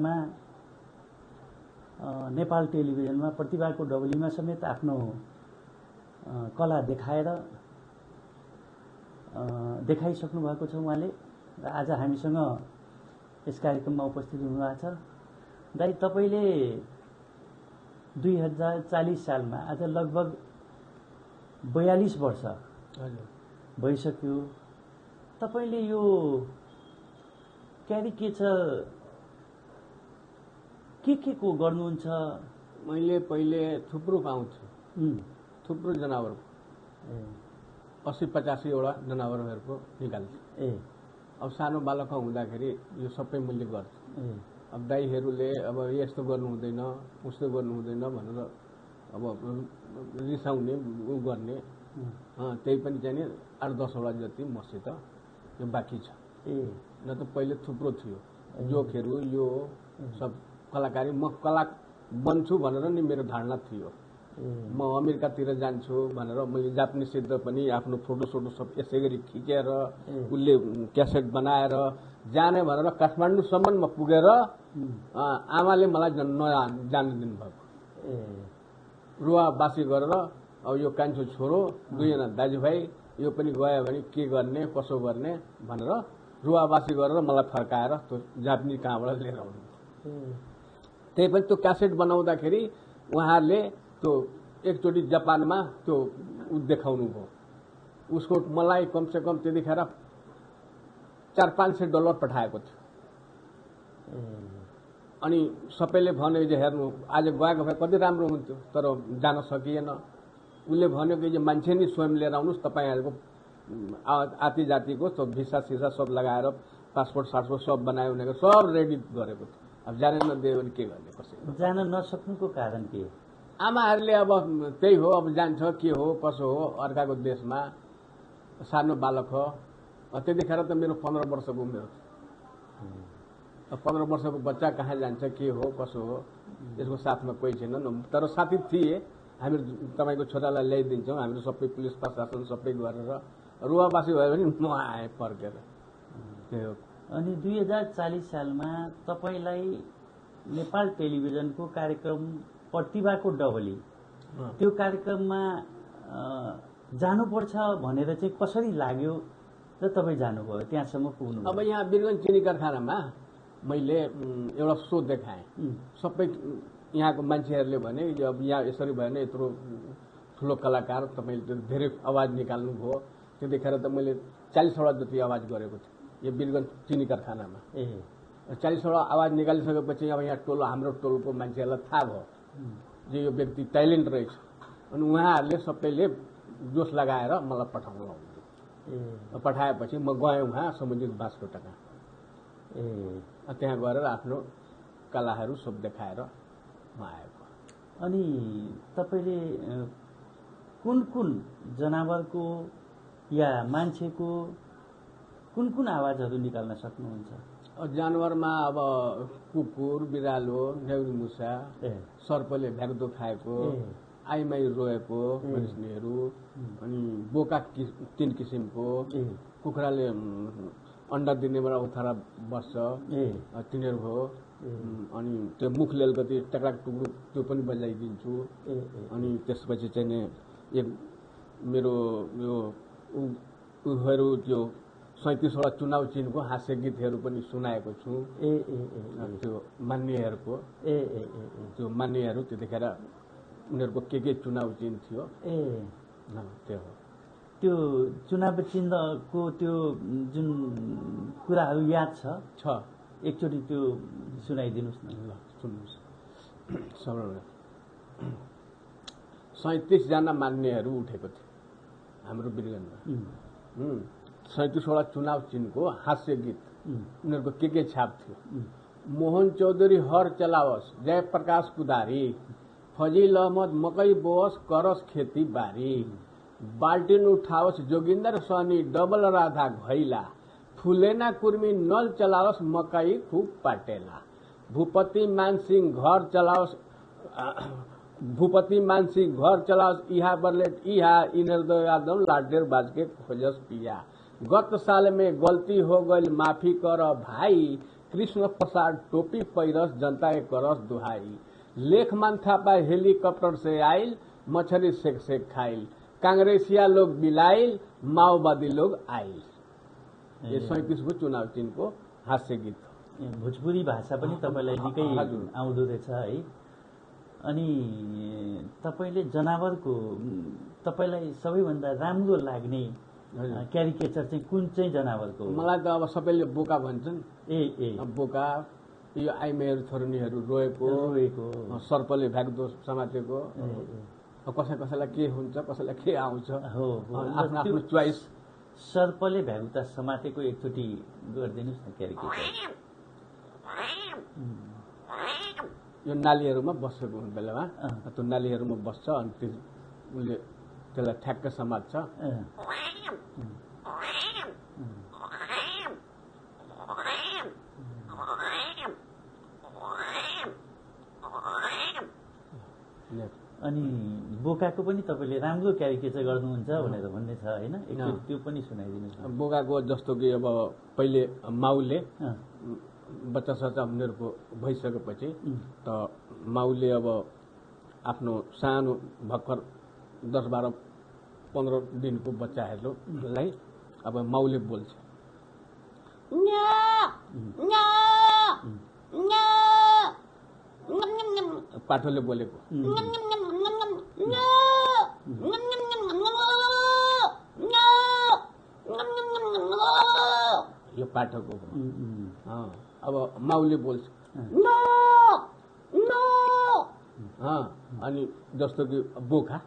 सालमा नेपाल टेलिभिजनमा प्रतिभाको डबलीमा समेत आफ्नो कला देखाइसक्नु भएको छ उहाँले र आज हामीसँग यस कार्यक्रममा उपस्थित हुनुभएको छ। दाइ, तपाईँले 2040 सालमा आज लगभग 42 वर्ष भइसक्यो। तपाईँले यो क्यारिकेचर के को गर्नुहुन्छ? मैले पहिले थुप्रो पाउँछु, थुप्रो जनावर 80-85 वटा जनावरहरूको निकाल्छु। अब सानो बालक हुँदाखेरि यो सबै मैले गर्छु। अब दाइहरूले अब यस्तो गर्नु हुँदैन, उस्तो गर्नु हुँदैन भनेर अब रिसाउने उ गर्ने, त्यही पनि चाहिँ नि 8-10 वटा जति मसित यो बाँकी छ। न त पहिले थुप्रो थियो जोकहरू, यो सब कलाकारी। म कला बन्छु भनेर नि मेरो धारणा थियो। म अमेरिकातिर जान्छु भनेर मैले जापानिजसित पनि आफ्नो फोटोसोटो सब यसै गरी खिचेर उसले क्यासेट बनाएर जाने भनेर काठमाडौँसम्म म पुगेर आमाले मलाई जान दिनुभएको। रुवाबासी गरेर अब यो कान्छो छोरो, दुईजना दाजुभाइ, यो पनि गयो भने के गर्ने कसो गर्ने भनेर रुवाबासी गरेर मलाई फर्काएर त्यो जापानिज कहाँबाट लिएर आउनु। त्यही पनि त्यो क्यासेट बनाउँदाखेरि उहाँहरूले त्यो एकचोटि जापानमा त्यो देखाउनु भयो। उसको मलाई कमसेकम त्यतिखेर $400-500 पठाएको थियो। अनि सबैले भन्यो जे हेर्नु आज गएको भए कति राम्रो हुन्थ्यो, तर जान सकिएन। उसले भन्यो कि मान्छे नि स्वयं लिएर आउनुहोस्, तपाईँहरूको आती जातिको सब भिसा सिसा सब लगाएर पासपोर्ट सासपोर्ट सब बनायो भनेको सब रेडी गरेको थियो। अब जान नदियो भने के गर्ने? कसै जान नसक्नुको कारण के? आमाहरूले अब त्यही हो, अब जान्छ के हो कसो हो, अर्काको देशमा सानो बालक हो। त्यतिखेर त मेरो 15 वर्षको उमेर थियो। 15 वर्षको बच्चा कहाँ जान्छ, के हो कसो हो, यसको साथमा कोही छैन। तर साथी थिए, हामी तपाईँको छोरालाई ल्याइदिन्छौँ, हाम्रो सबै पुलिस प्रशासन सबै गरेर रुवाबासी भयो भने म आएँ फर्केर। त्यही हो। अनि 2040 सालमा तपाईँलाई नेपाल टेलिभिजनको कार्यक्रम प्रतिभाको डबली, त्यो कार्यक्रममा जानुपर्छ भनेर चाहिँ कसरी लाग्यो र तपाईँ जानुभयो, त्यहाँसम्म पुग्नु? अब यहाँ वीरगञ्ज चिनी कारखानामा मैले एउटा सो देखाएँ। सबै यहाँको मान्छेहरूले भने अब यहाँ यसरी भएन, यत्रो ठुलो कलाकार तपाईँले धेरै आवाज निकाल्नु भयो। त्यतिखेर त मैले 40 वटा जति आवाज गरेको थिएँ यो वीरगञ्ज चिनी कारखानामा। 40 वटा आवाज निकालिसकेपछि अब यहाँ हाम्रो टोलको मान्छेहरूलाई थाहा भयो जे यो व्यक्ति ट्यालेन्ट रहेछ। अनि उहाँहरूले सबैले जोस लगाएर मलाई पठाउनु आउनु। पठाएपछि म गएँ उहाँ समुद्रित बास्कोटामा। त्यहाँ गएर आफ्नो कलाहरू सब देखाएर म आएको। अनि तपाईँले कुन जनावरको या मान्छेको कुन आवाजहरू निकाल्न सक्नुहुन्छ? जानवरमा अब कुकुर, बिरालो, न्याउरी मुसा, सर्पले भ्याग्दो खाएको, आइमाई रोएको मानिसहरू, अनि बोका 3 किसिमको, कुखुराले अन्डा दिनेबाट उठाएर बस्छ तिनीहरू हो। अनि त्यो मुखले अलिकति टक्राक टुक्रुक त्यो पनि बजाइदिन्छु। अनि त्यसपछि चाहिँ नि एक मेरो यो उहरू त्यो 37 वटा चुनाव चिन्हको हास्य गीतहरू पनि सुनाएको छु। त्यो मान्नेहरूको त्यो मान्नेहरू त्यतिखेर उनीहरूको के चुनाव चिन्ह थियो त्यो हो। त्यो चुनाव चिन्हको त्यो जुन कुराहरू याद छ एकचोटि त्यो सुनाइदिनुहोस् न। ल सुन्नुहोस्। 37 जना मान्नेहरू उठेको थियो हाम्रो वीरगञ्जमा। 37 वटा चुनाव चिन्हको हास्य गीत उनीहरूको के छाप थियो। मोहन चौधरी हर चलावस, जयप्रकाश कुदारी, फजिल अहमद मकै बोस, करस खेती बारी, बाल्टिन उठावस जोगिन्दर सहनी, डबल राधा घैला, फुलेना कुर्मी नल चलावस, मकै खूब पाटेला, भूपति मानसिंह घर चलावस, इहा बरलेट इहा, इनरदो यादव लाडेर बाजके खोजस पिया, गत साल में गलती हो गई माफी कर भाई, कृष्ण प्रसाद टोपी पैरस जनता करस दुहाई लेखमान थापा हेलीकॉप्टर से आइल मछली सेक सेक खाइल कांग्रेसिया लोग बिलाइल माओवादी लोग आइल। यो 37 को चुनाव चिन्हको हास्य गीत हो। भोजपुरी भाषा पनि तपाईलाई निकै आउँदो रहेछ है। अनि तपाईले जनावरको तपाईलाई सबैभन्दा राम्रो लाग्ने क्यारिकेचर चाहिँ कुन चाहिँ जनावरको? मलाई त अब सबैले बोका भन्छन्। बोका यो आइमाईहरू छोरुनीहरू रोएको सर्पले भ्याग्दो समातेको कसै कसैलाई के हुन्छ कसैलाई के आउँछ आफ्नो आफ्नो चोइस। सर्पले भ्यागुता समातेको एकचोटि गरिदिनुस् न क्यारिकेचर। यो नालीहरूमा बसेको बेलामा त्यो नालीहरूमा बस्छ अनि उसले त्यसलाई ठ्याक्क समात्छ। अनि बोकाको पनि तपाईले राम्रो क्यारिकेचर गर्नुहुन्छ भनेर भन्ने छ हैन? एकचोटि त्यो पनि सुनाइदिनुस् न। बोकाको जस्तो कि अब पहिले माउले बच्चा सच्चा उनीहरूको भइसकेपछि त माउले अब आफ्नो सानो भर्खर 10-12-15 दिनको बच्चाहरूलाई अब माउले बोल्छ। पाठोले बोलेको यो पाठोको अब माउले बोल्छ अनि जस्तो कि बोका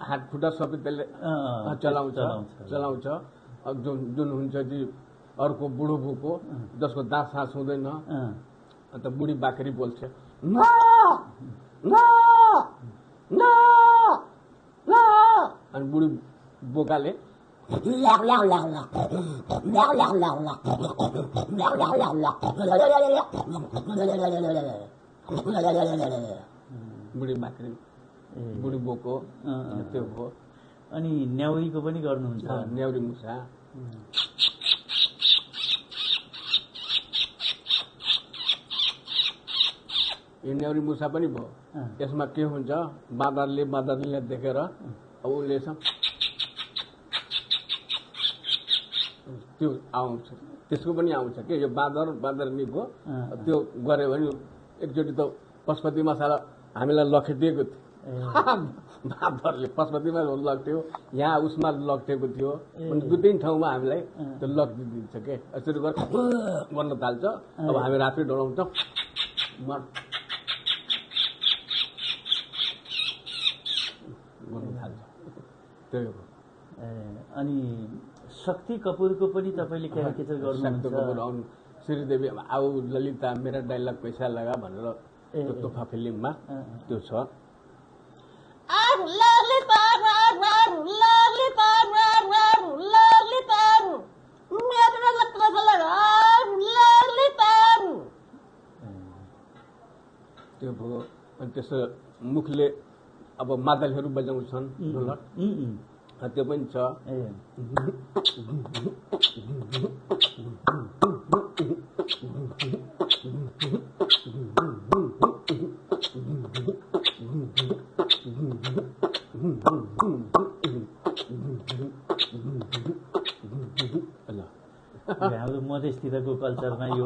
हात खुट्टा सबै त्यसले चलाउँछ। जुन हुन्छ कि अर्को बुढो भोको जसको दाँत सास हुँदैन अन्त बुढी बाख्री बोल्छ अनि बुढी बोकाले बुढी बाख्री बुढी बोको त्यो हो। अनि न्याउरीको पनि गर्नुहुन्छ? न्याउरी मुसा यो न्याउरी मुसा पनि भयो। यसमा के हुन्छ बाँदरले देखेर अब उसले त्यो आउँछ त्यसको पनि आउँछ के यो बाँदरनीको त्यो गऱ्यो भने एकचोटि त पशुपति मसाला हामीलाई लखेटिएको थियो। बाँदरले पशुपतिमा लग्थ्यो यहाँ उसमा लग्थेको थियो अनि 2-3 ठाउँमा हामीलाई त्यो लगिदिन्छ के यसरी गर्न थाल्छ। अब हामी रात्रि डराउँछ त्यही हो। अनि शक्ति कपुरको पनि तपाईले क्यारिकेचर गर्नुहुन्छ? श्रीदेवी आऊ ललिता मेरा डायलग पैसा लगा भनेर त्यो तोफा फिल्ममा त्यो छ। त्यो भयो अनि त्यसो मुखले अब मादलहरू बजाउँछन् ढोलक त्यो पनि छ। हाम्रो मधेसतिरको कल्चरमा यो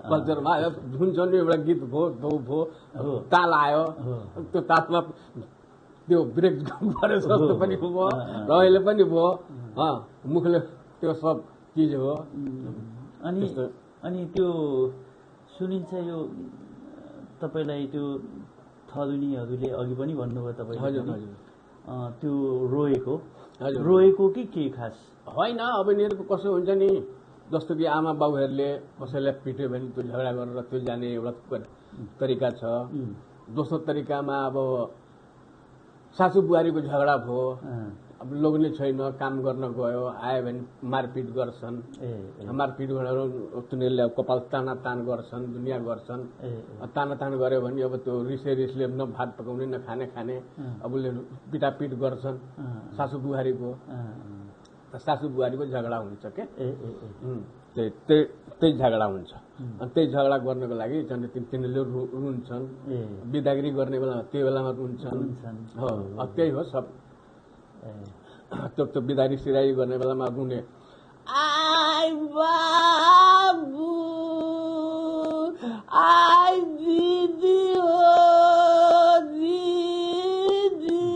कल्चरमा हुन्छ नि एउटा गीत भयो ताल आयो त्यो तालमा त्यो ब्रेक गरे जस्तो पनि भयो र अहिले पनि भयो मुखले त्यो सब चिज हो। अनि त्यो सुनिन्छ यो तपाईलाई त्यो थरुनीहरूले अघि पनि भन्नुभयो तपाईले त्यो रोएको कि के खास होइन। अब यिनीहरूको कसो हुन्छ नि जस्तो कि आमा बाबुहरूले कसैलाई पिट्यो भने त्यो झगडा गरेर त्यो जाने एउटा तरिका छ। दोस्रो तरिकामा अब सासू बुहारीको झगडा भयो अब लोग्ने छैन, काम गर्न गयो, आयो भने मारपिट गर्छन्। मारपिट गरेर तिनीहरूले अब कपाल तानातान गर्छन्, दुनियाँ गर्छन्। तानातान गऱ्यो भने अब त्यो रिसले न भात पकाउने न खाने अब उसले पिटापिट गर्छन् सासू बुहारीको। सासू बुहारीको झगडा हुन्छ के, त्यही झगडा हुन्छ। अनि त्यही झगडा गर्नको लागि तिनीहरूले रुन्छन्। बिदागिरी गर्ने बेला त्यो बेलामा रुन्छन्। हो, त्यही हो सब। त्यो बिदारी सिराई गर्ने बेलामा रुने, आइ बाबु, आइ दिदी हो दिदी,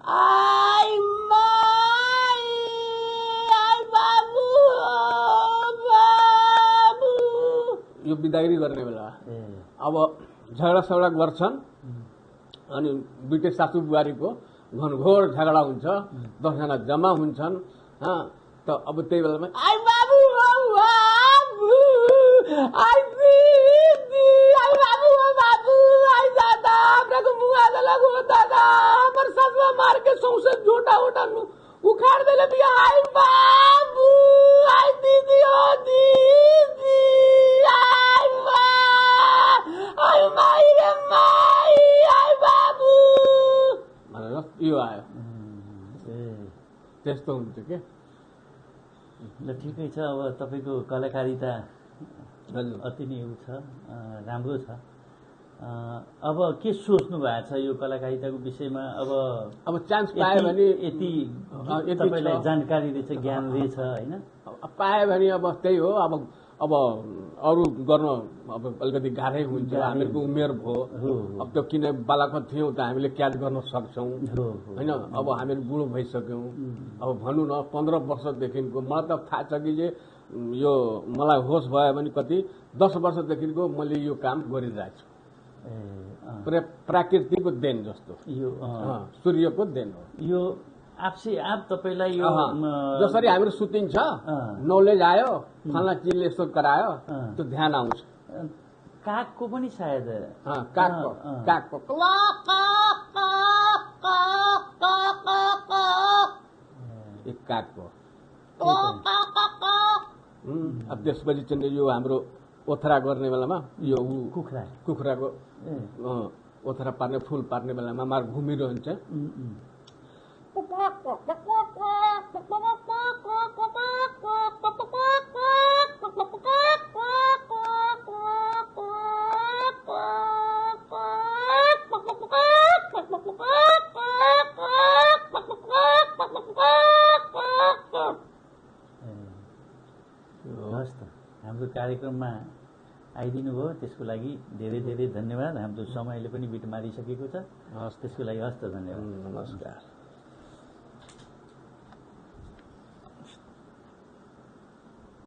आइ माई, आइ बाबु हो बाबु। यो बिदागिरी गर्ने बेला अब झगडा गर्छन्। अनि दुईटै सासू बुहारीको घनघोर झगडा हुन्छ। 10 जना जम्मा हुन्छन्। त अब त्यही बेलामा आइ बाबु हो बाबु, आइ दिदी, आइ बाबु हो बाबु, आइ दादा हमराको मुआ देलक हो दादा, हमर सासुमा मार के सौंसे झोटा ओटा उखाड़ देले बिया। आइ बाबु, आइ दिदी हो दिदी, आइ बा, आइ माई रे माई, आइ बाबु भनेर यो आयो। त्यस्तो हुन्छ के। ल ठिकै छ। अब तपाईँको कलाकारिता अति नै उ छ, राम्रो छ। अब के सोच्नु भएको छ यो कलाकारिताको विषयमा? अब चान्स पायो भने यति तपाईँलाई जानकारी रहेछ, ज्ञान रहेछ होइन? पायो भने अब त्यही हो। अब अरू गर्न अब अलिकति गाह्रै हुन्छ। हामीहरूको उमेर भयो। अब त्यो किन बालक थियौँ त हामीले क्याच गर्न सक्छौँ होइन। अब हामीहरू बुढो भइसक्यौँ। अब भनौँ न 15 वर्षदेखिको मलाई त थाहा छ कि यो मलाई होस भयो भने कति 10 वर्षदेखिको मैले यो काम गरिरहेको छु। प्राकृतिकको देन जस्तो यो सूर्यको देन हो यो। आफसे आप तपाईँलाई यो जसरी हाम्रो सुतिन्छ, नलेज आयो, फल्ना चिजले यस्तो गरायो, त्यो ध्यान आउँछ। कागको पनि सायद कागको एक कागको। अब त्यसपछि चाहिँ यो हाम्रो ओथरा गर्ने बेलामा यो कुखुराको ओथरा पार्ने फुल पार्ने बेलामा मार घुमिरहन्छ। हस् त, हाम्रो कार्यक्रममा आइदिनु भयो, त्यसको लागि धेरै धेरै धन्यवाद। हाम्रो समयले पनि बिट मारिसकेको छ। त्यसको लागि हस् त, धन्यवाद। नमस्कार।